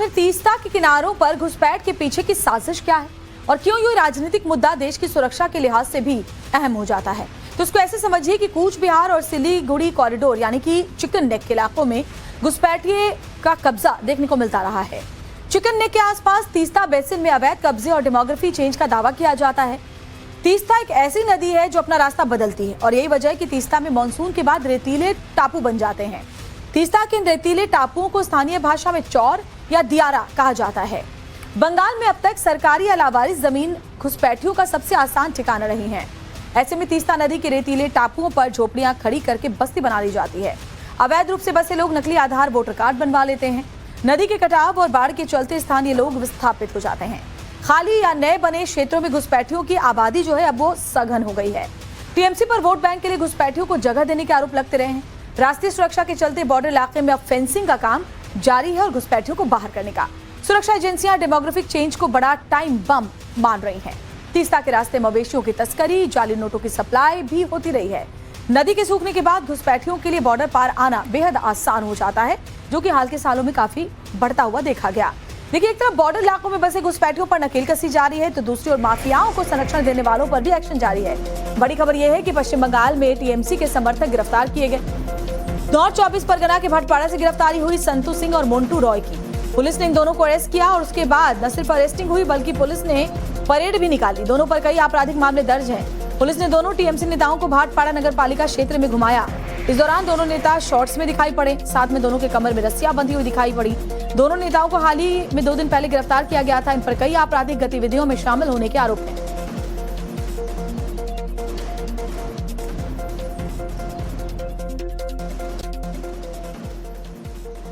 आखिर तीस्ता के किनारों पर घुसपैठ के पीछे की साजिश क्या है और क्यों ये राजनीतिक मुद्दा देश की सुरक्षा के लिहाज से भी अहम हो जाता है। तो इसको ऐसे समझिए कि कूच बिहार और सिलीगुड़ी कॉरिडोर यानी कि चिकन नेक के इलाकों में घुसपैठिए का कब्जा देखने को मिलता रहा है। चिकन नेक के आसपास तीस्ता बेसिन में अवैध कब्जे और डेमोग्राफी चेंज का दावा किया जाता है। तीस्ता एक ऐसी नदी है जो अपना रास्ता बदलती है और यही वजह है कि तीस्ता में मानसून के बाद रेतीले टापू बन जाते हैं। तीस्ता के इन रेतीले टापुओं को स्थानीय भाषा में चौर या दियारा कहा जाता है। बंगाल में अब तक सरकारी या लावारिस जमीन घुसपैठियों का सबसे आसान ठिकाना रही है। ऐसे में तीस्ता नदी के रेतीले टापुओं पर झोपड़ियां खड़ी करके बस्ती बना ली जाती है। अवैध रूप से बसे लोग नकली आधार वोटर कार्ड बनवा लेते हैं। नदी के कटाव और बाढ़ के चलते स्थानीय लोग विस्थापित हो जाते हैं। खाली या नए बने क्षेत्रों में घुसपैठियों की आबादी जो है अब वो सघन हो गई है। टीएमसी पर वोट बैंक के लिए घुसपैठियों को जगह देने के आरोप लगते रहे हैं। राष्ट्रीय सुरक्षा के चलते बॉर्डर इलाके में अब फेंसिंग का काम जारी है और घुसपैठियों को बाहर करने का सुरक्षा एजेंसियां डेमोग्राफिक चेंज को बड़ा टाइम बम मान रही हैं। तीस्ता के रास्ते मवेशियों की तस्करी, जाली नोटों की सप्लाई भी होती रही है। नदी के सूखने के बाद घुसपैठियों के लिए बॉर्डर पार आना बेहद आसान हो जाता है, जो कि हाल के सालों में काफी बढ़ता हुआ देखा गया। देखिए, एक तरफ बॉर्डर इलाकों में बसे घुसपैठियों पर नकेल कसी जारी है, तो दूसरी ओर माफियाओं को संरक्षण देने वालों पर भी एक्शन जारी है। बड़ी खबर यह है कि पश्चिम बंगाल में टीएमसी के समर्थक गिरफ्तार किए गए। नॉर्थ 24 परगना के भटपाड़ा से गिरफ्तारी हुई संतू सिंह और मोन्टू रॉय की। पुलिस ने इन दोनों को अरेस्ट किया और उसके बाद न सिर्फ अरेस्टिंग हुई बल्कि पुलिस ने परेड भी निकाली। दोनों पर कई आपराधिक मामले दर्ज हैं। पुलिस ने दोनों टीएमसी नेताओं को भाटपाड़ा नगर पालिका क्षेत्र में घुमाया। इस दौरान दोनों नेता शॉर्ट्स में दिखाई पड़े, साथ में दोनों के कमर में रस्सियां बंधी हुई दिखाई पड़ी। दोनों नेताओं को हाल ही में 2 दिन पहले गिरफ्तार किया गया था। इन पर कई आपराधिक गतिविधियों में शामिल होने के आरोप हैं।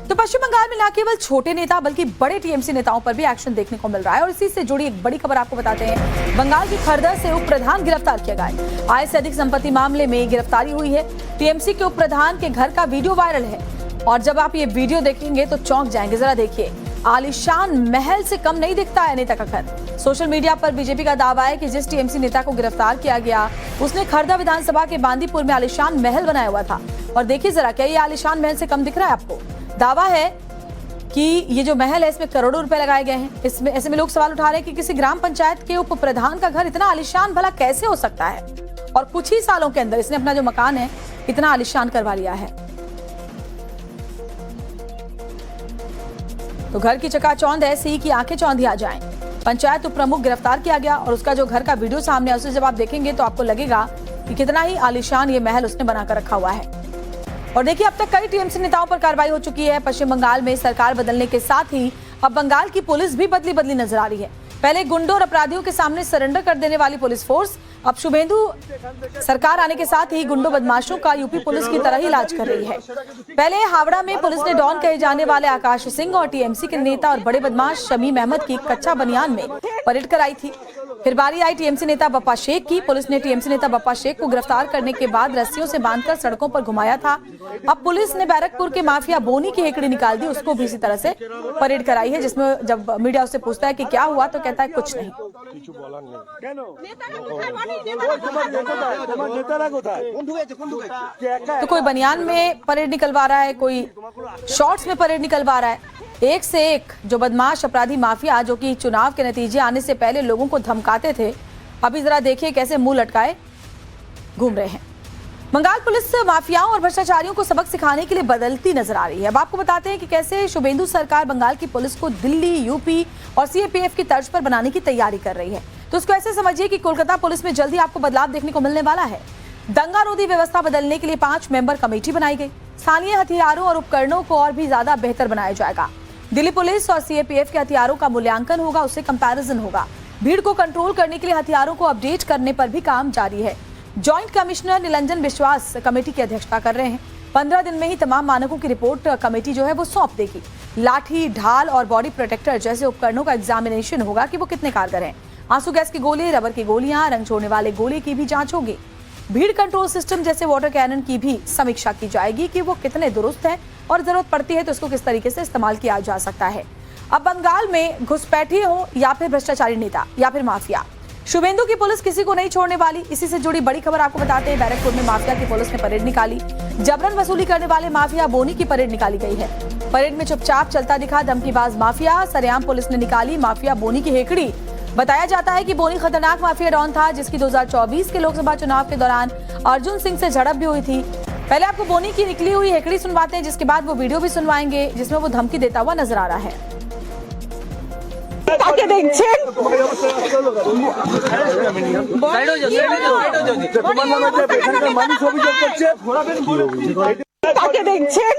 तो पश्चिम बंगाल में न केवल छोटे नेता बल्कि बड़े टीएमसी नेताओं पर भी एक्शन देखने को मिल रहा है और इसी से जुड़ी एक बड़ी खबर आपको बताते हैं। बंगाल की खरदा से उप प्रधान गिरफ्तार किया गया है। आय से अधिक संपत्ति मामले में गिरफ्तारी हुई है। टीएमसी के उप प्रधान के घर का वीडियो वायरल है और जब आप ये वीडियो देखेंगे तो चौंक जाएंगे। जरा देखिए, आलीशान महल से कम नहीं दिखता है नेता का घर। सोशल मीडिया पर बीजेपी का दावा है कि जिस टीएमसी नेता को गिरफ्तार किया गया उसने खरदा विधानसभा के बांदीपुर में आलीशान महल बनाया हुआ था। और देखिए जरा, क्या ये आलीशान महल से कम दिख रहा है आपको? दावा है कि ये जो महल है इसमें करोड़ों रुपए लगाए गए हैं। इसमें ऐसे में लोग सवाल उठा रहे हैं कि किसी ग्राम पंचायत के उप प्रधान का घर इतना आलीशान भला कैसे हो सकता है और कुछ ही सालों के अंदर इसने अपना जो मकान है इतना आलीशान करवा लिया है। तो घर की चकाचौंध ऐसी कि आंखें चौंधी आ जाएं। पंचायत उप प्रमुख गिरफ्तार किया गया और उसका जो घर का वीडियो सामने है उसे जब आप देखेंगे तो आपको लगेगा कि कितना ही आलीशान ये महल उसने बनाकर रखा हुआ है। और देखिए, अब तक कई टीएमसी नेताओं पर कार्रवाई हो चुकी है। पश्चिम बंगाल में सरकार बदलने के साथ ही अब बंगाल की पुलिस भी बदली नजर आ रही है। पहले गुंडों और अपराधियों के सामने सरेंडर कर देने वाली पुलिस फोर्स अब शुभेंदु सरकार आने के साथ ही गुंडों बदमाशों का यूपी पुलिस की तरह ही इलाज कर रही है। पहले हावड़ा में पुलिस ने डॉन कहे जाने वाले आकाश सिंह और टीएमसी के नेता और बड़े बदमाश शमीम अहमद की कच्चा बनियान में परेड कराई थी। फिर बारी आई टीएमसी नेता बप्पा शेख की। पुलिस ने टीएमसी नेता बप्पा शेख को गिरफ्तार करने के बाद रस्सियों से बांधकर सड़कों पर घुमाया था। अब पुलिस ने बैरकपुर के माफिया बोनी की हेकड़ी निकाल दी, उसको भी इसी तरह से परेड कराई है, जिसमें जब मीडिया उससे पूछता है कि क्या हुआ तो कहता है कुछ नहीं। तो कोई बनियान में परेड निकलवा रहा है, कोई शॉर्ट्स में परेड निकलवा रहा है। एक से एक जो बदमाश अपराधी माफिया जो कि चुनाव के नतीजे आने से पहले लोगों को धमकाते थे, अभी जरा देखिए कैसे मुंह लटकाए घूम रहे हैं। बंगाल पुलिस माफियाओं और भ्रष्टाचारियों को सबक सिखाने के लिए बदलती नजर आ रही है। अब आपको बताते हैं कि कैसे शुभेंदु सरकार बंगाल की पुलिस को दिल्ली, यूपी और सीएपीएफ की तर्ज पर बनाने की तैयारी कर रही है। तो उसको ऐसे समझिए कि कोलकाता पुलिस में जल्दी आपको बदलाव देखने को मिलने वाला है। दंगारोधी व्यवस्था बदलने के लिए 5 मेंबर कमेटी बनाई गई। स्थानीय हथियारों और उपकरणों को और भी ज्यादा बेहतर बनाया जाएगा। दिल्ली पुलिस और सीएपीएफ के हथियारों का मूल्यांकन होगा, उससे कंपैरिजन होगा। भीड़ को कंट्रोल करने के लिए हथियारों को अपडेट करने पर भी काम जारी है। जॉइंट कमिश्नर निरंजन विश्वास कमेटी की अध्यक्षता कर रहे हैं। 15 दिन में ही तमाम मानकों की रिपोर्ट कमेटी जो है वो सौंप देगी। लाठी, ढाल और बॉडी प्रोटेक्टर जैसे उपकरणों का एग्जामिनेशन होगा कि वो कितने कारगर हैं। आंसू गैस की गोली, रबर की गोलियां, रंग छोड़ने वाले गोले की भी जांच होगी। भीड़ कंट्रोल सिस्टम जैसे वाटर कैनन की भी समीक्षा की जाएगी कि वो कितने दुरुस्त हैं और जरूरत पड़ती है तो इसको किस तरीके से इस्तेमाल किया जा सकता है। अब बंगाल में घुसपैठिए हो या फिर भ्रष्टाचारी नेता या फिर माफिया, शुभेंदु की पुलिस किसी को नहीं छोड़ने वाली। इसी से जुड़ी बड़ी खबर आपको बताते हैं। बैरकपुर में माफिया की पुलिस ने परेड निकाली। जबरन वसूली करने वाले माफिया बोनी की परेड निकाली गई है। परेड में चुपचाप चलता दिखा धमकीबाज माफिया। सरेआम पुलिस ने निकाली माफिया बोनी की हेकड़ी। बताया जाता है कि बोनी खतरनाक माफिया डॉन था, जिसकी 2024 के लोकसभा चुनाव के दौरान अर्जुन सिंह से झड़प भी हुई थी। पहले आपको बोनी की निकली हुई हेकड़ी सुनवाते हैं, जिसके बाद वो वीडियो भी सुनवाएंगे जिसमें वो धमकी देता हुआ नजर आ रहा है। তাকে দেখছেন তাকে দেখছেন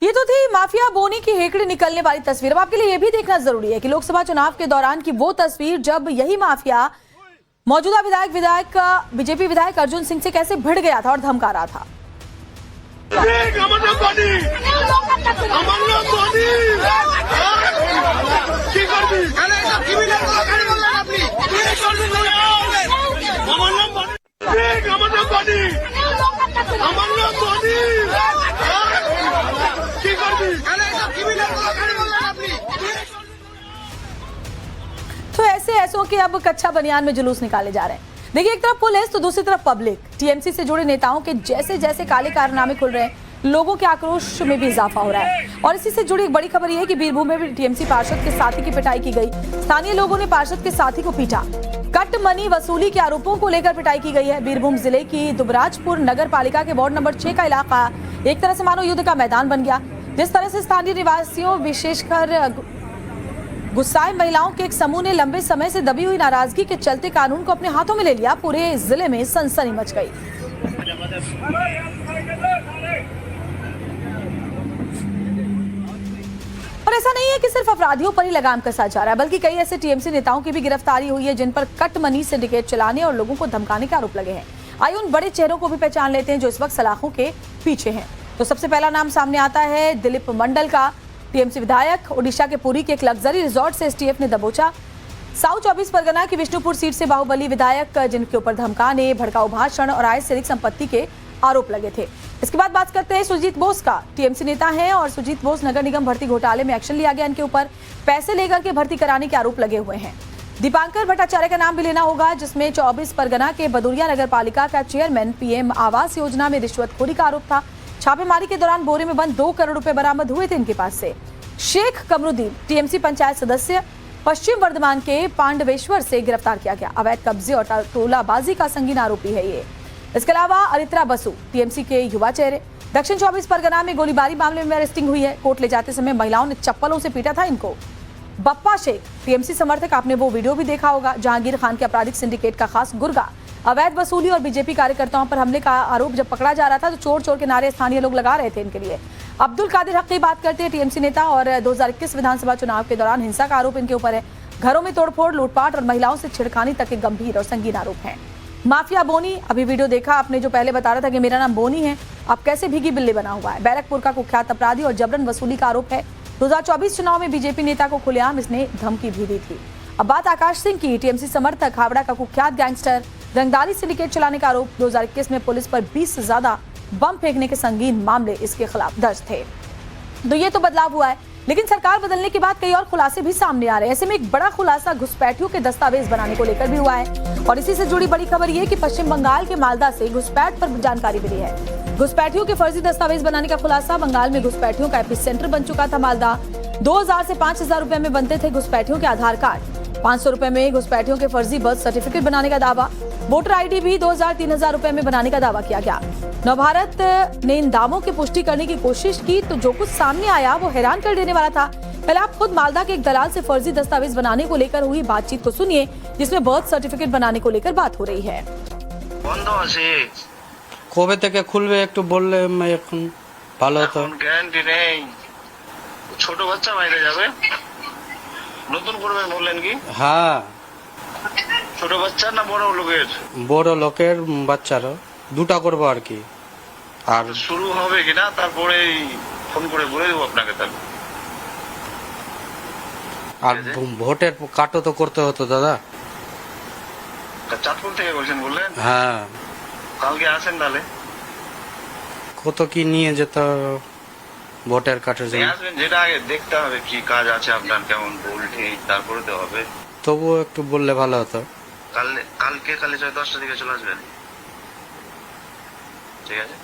ये तो थी माफिया बोनी की हेकड़ी निकलने वाली तस्वीर। अब आपके लिए ये भी देखना जरूरी है कि लोकसभा चुनाव के दौरान की वो तस्वीर जब यही माफिया मौजूदा विधायक बीजेपी विधायक अर्जुन सिंह से कैसे भिड़ गया था और धमका रहा था। तो ऐसों के अब कच्चा बनियान में जुलूस निकाले जा रहे हैं। देखिए, एक तरफ पुलिस तो दूसरी तरफ पब्लिक। टीएमसी से जुड़े नेताओं के जैसे जैसे काले कारनामे खुल रहे हैं, लोगों के आक्रोश में भी इजाफा हो रहा है। और इसी से जुड़ी एक बड़ी खबर यह है कि बीरभूम में भी टीएमसी पार्षद के साथी की पिटाई की गई। स्थानीय लोगों ने पार्षद के साथी को पीटा। कट मनी वसूली के आरोपों को लेकर पिटाई की गई है। बीरभूम जिले की दुबराजपुर नगर पालिका के वार्ड नंबर 6 का इलाका एक तरह से मानो युद्ध का मैदान बन गया। जिस तरह से स्थानीय निवासियों विशेषकर गुस्साए महिलाओं के एक समूह ने लंबे समय से दबी हुई नाराजगी के चलते कानून को अपने हाथों में ले लिया, पूरे जिले में सनसनी मच गई। और ऐसा नहीं है कि सिर्फ अपराधियों पर ही लगाम कसा जा रहा है, बल्कि कई ऐसे टीएमसी नेताओं की भी गिरफ्तारी हुई है जिन पर कट मनी सिंडिकेट चलाने और लोगों को धमकाने के आरोप लगे हैं। आइए उन बड़े चेहरों को भी पहचान लेते हैं जो इस वक्त सलाखों के पीछे हैं। तो सबसे पहला नाम सामने आता है दिलीप मंडल का। टीएमसी विधायक ओडिशा के पुरी के एक लग्जरी रिजॉर्ट से एसटीएफ ने दबोचा। साउथ 24 परगना की विष्णुपुर सीट से बाहुबली विधायक जिनके ऊपर धमकाने, भड़काऊ भाषण और आय से अधिक संपत्ति के आरोप लगे थे। इसके बाद बात करते हैं सुजीत बोस का। टीएमसी नेता हैं और सुजीत बोस नगर निगम भर्ती घोटाले में एक्शन लिया गया। इनके ऊपर पैसे लेकर के भर्ती कराने के आरोप लगे हुए हैं। दीपांकर भट्टाचार्य का नाम भी लेना होगा, जिसमें 24 परगना के बदुरिया नगर पालिका का चेयरमैन पीएम आवास योजना में रिश्वतखोरी का आरोप था। छापेमारी के दौरान बोरे में बंद 2 करोड़ रुपए बरामद हुए थे इनके पास से। शेख कमरुद्दीन टीएमसी पंचायत सदस्य पश्चिम वर्धमान के पांडवेश्वर से गिरफ्तार किया गया। अवैध कब्जे और टोलाबाजी का संगीन आरोपी है ये। इसके अलावा अरित्रा बसु टीएमसी के युवा चेहरे। दक्षिण 24 परगना में गोलीबारी मामले में अरेस्टिंग हुई है। कोर्ट ले जाते समय महिलाओं ने चप्पलों से पीटा था इनको। बप्पा शेख टीएमसी समर्थक, आपने वो वीडियो भी देखा होगा। जहांगीर खान के आपराधिक सिंडिकेट का खास गुर्गा। अवैध वसूली और बीजेपी कार्यकर्ताओं पर हमले का आरोप जब पकड़ा जा रहा था तो चोर चोर के नारे स्थानीय लोग लगा रहे थे इनके लिए। अब्दुल कादिर हक की बात करते हैं, टीएमसी नेता और 2021 विधानसभा चुनाव के दौरान हिंसा का आरोप इनके ऊपर है। घरों में तोड़फोड़, लूटपाट और महिलाओं से छिड़खानी तक के गंभीर और संगीन आरोप हैं। माफिया बोनी, अभी वीडियो देखा आपने जो पहले बता रहा था कि मेरा नाम बोनी है, अब कैसे भीगी बिल्ली बना हुआ है। बैरकपुर का कुख्यात अपराधी और जबरन वसूली का आरोप है। 2024 चुनाव में बीजेपी नेता को खुलेआम इसने धमकी भी दी थी। अब बात आकाश सिंह की। टीएमसी समर्थक, हावड़ा का कुख्यात गैंगस्टर, रंगदारी सिंडिकेट चलाने का आरोप। 2021 में पुलिस पर 20 से ज्यादा बम फेंकने के संगीन मामले इसके खिलाफ दर्ज थे। तो ये तो बदलाव हुआ है, लेकिन सरकार बदलने के बाद कई और खुलासे भी सामने आ रहे हैं। ऐसे में एक बड़ा खुलासा घुसपैठियों के दस्तावेज बनाने को लेकर भी हुआ है। और इसी से जुड़ी बड़ी खबर ये कि पश्चिम बंगाल के मालदा से घुसपैठ पर जानकारी मिली है। घुसपैठियों के फर्जी दस्तावेज बनाने का खुलासा। बंगाल में घुसपैठियों का एपिसेंटर बन चुका था मालदा। 2000 से 5000 रुपए में बनते थे घुसपैठियों के आधार कार्ड। 500 रुपए में घुसपैठियों के फर्जी बर्थ सर्टिफिकेट बनाने का दावा। वोटर आईडी भी 2000-3000 रुपए में बनाने का दावा किया गया। नवभारत ने इन दावों की पुष्टि करने की कोशिश की तो जो कुछ सामने आया वो हैरान कर देने वाला था। पहले आप खुद मालदा के एक दलाल से फर्जी दस्तावेज बनाने को लेकर हुई बातचीत को सुनिए, जिसमें बर्थ सर्टिफिकेट बनाने को लेकर बात हो रही है। কবে থেকে খুলবে একটু বললে এখন ভালো হতো। গ্যারান্টি নেই, ছোট বাচ্চা বাইরে যাবে, নতুন করবেন বললেন কি? হ্যাঁ, ছোট বাচ্চা না বড় লোকের? বড় লোকের বাচ্চারও দুটা করবো আর কি। আর শুরু হবে কিনা তারপরে ফোন করে বলে দেবো আপনাকে। তাহলে আর ভোটের কাটও তো করতে হতো দাদা। চাঁদপুর থেকে বলছেন বললেন? হ্যাঁ, কালকে আসেন তাহলে। কত কি নিয়ে যেতে ভোটার কার্ডের নিয়ে জন্য। আসবেন, যেটা আগে দেখতে হবে কি কাজ আছে আপনার, কেমন ভুল ঠিক, তারপরে তো হবে। তবুও একটু বললে ভালো হতো। কালকে 10টার দিকে চলে আসবেন, ঠিক আছে?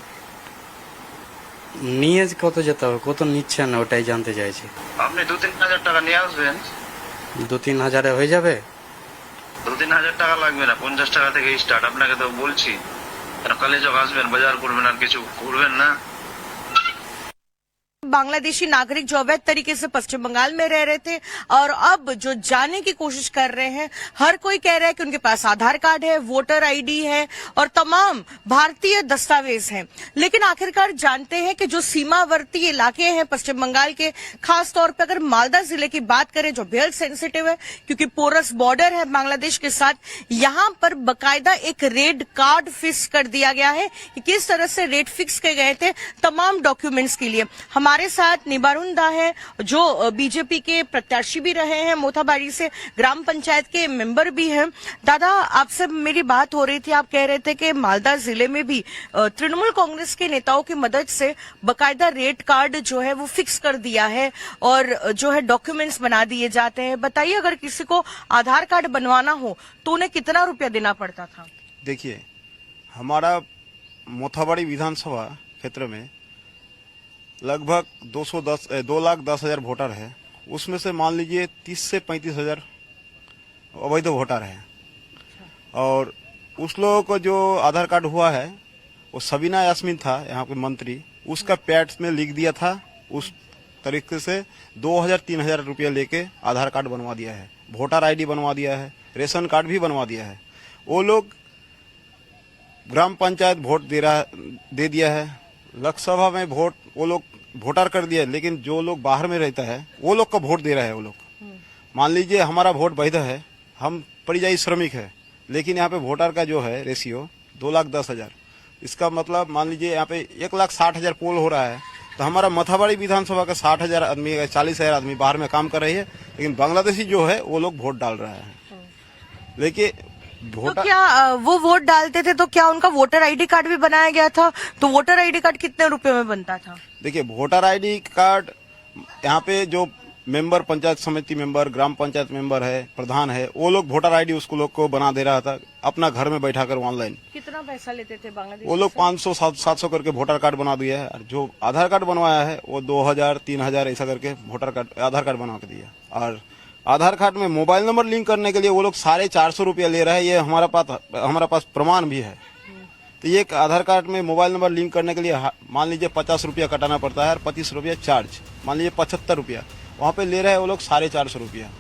নিয়ে কত যেতে হবে, কত নিচ্ছেন ওটাই জানতে চাইছি। আপনি 2-3 হাজার টাকা নিয়ে আসবেন। 2-3 হাজারে হয়ে যাবে? 2-3 হাজার টাকা লাগবে না, 50 টাকা থেকে স্টার্ট। আপনাকে তো বলছি, কালে যখন আসবেন বাজার করবেন আর কিছু করবেন না। बांग्लादेशी नागरिक जो अवैध तरीके से पश्चिम बंगाल में रह रहे थे और अब जो जाने की कोशिश कर रहे हैं, हर कोई कह रहा है कि उनके पास आधार कार्ड है, वोटर आईडी है और तमाम भारतीय दस्तावेज हैं। लेकिन आखिरकार जानते हैं कि जो सीमावर्ती इलाके हैं पश्चिम बंगाल के, खास तौर पर अगर मालदा जिले की बात करें जो बेहद सेंसिटिव है क्योंकि पोरस बॉर्डर है बांग्लादेश के साथ, यहाँ पर बकायदा एक रेड कार्ड फिक्स कर दिया गया है कि किस तरह से रेट फिक्स किए गए थे तमाम डॉक्यूमेंट्स के लिए। हमारे साथ निबारुन दा है जो बीजेपी के प्रत्याशी भी रहे हैं, मोथाबाड़ी से ग्राम पंचायत के मेंबर भी हैं। दादा, आपसे मेरी बात हो रही थी, आप कह रहे थे कि मालदा जिले में भी तृणमूल कांग्रेस के नेताओं की मदद से बकायदा रेट कार्ड जो है वो फिक्स कर दिया है और जो है डॉक्यूमेंट्स बना दिए जाते हैं। बताइए, अगर किसी को आधार कार्ड बनवाना हो तो उन्हें कितना रुपया देना पड़ता था? देखिए, हमारा मोथाबाड़ी विधानसभा क्षेत्र में लगभग 2,10,000 वोटर है। उसमें से मान लीजिए 30 से 35,000 अवैध वोटर है और उस लोगों को जो आधार कार्ड हुआ है वो सबीना यास्मीन था यहाँ पे मंत्री, उसका पैड्स में लिख दिया था। उस तरीके से 2,000-3,000 रुपया लेके आधार कार्ड बनवा दिया है, वोटर आईडी बनवा दिया है, रेशन कार्ड भी बनवा दिया है। वो लोग ग्राम पंचायत वोट दे दिया है, लोकसभा में वोट वो लोग वोटर कर दिया, लेकिन जो लोग बाहर में रहता है वो लोग का वोट दे रहा है। वो लोग मान लीजिए हमारा वोट वैध है, हम परिযায়ী श्रमिक है, लेकिन यहाँ पे वोटर का जो है रेशियो 2,10,000। इसका मतलब मान लीजिए यहाँ पे 1,60,000 पोल हो रहा है, तो हमारा मोथाबाड़ी विधानसभा का 60,000 आदमी 40,000 आदमी बाहर में काम कर रही है, लेकिन बांग्लादेशी जो है वो लोग वोट डाल रहा है। लेकिन तो क्या वो वोट डालते थे तो क्या उनका वोटर आईडी कार्ड भी बनाया गया था? तो वोटर आईडी कार्ड कितने रुपए में बनता था? देखिए, वोटर आईडी कार्ड यहाँ पे जो मेंबर, पंचायत समिति मेंबर, ग्राम पंचायत मेंबर है, प्रधान है, वो लोग वोटर आईडी उसको लोग को बना दे रहा था अपना घर में बैठाकर ऑनलाइन। कितना पैसा लेते थे बांग्लादेश? वो लोग 500-700 करके वोटर कार्ड बना दिया है और जो आधार कार्ड बनवाया है वो 2,000-3,000 ऐसा करके वोटर कार्ड आधार कार्ड बना के दिया। और आधार कार्ड में मोबाइल नंबर लिंक करने के लिए वो लोग 450 रुपया ले रहा है। ये हमारा पास प्रमाण भी है। तो ये आधार कार्ड में मोबाइल नंबर लिंक करने के लिए मान लीजिए 50 रुपया कटाना पड़ता है और 25 रुपया चार्ज, मान लीजिए 75 रुपया, वहाँ पे ले रहे हैं वो लोग 450 रुपया।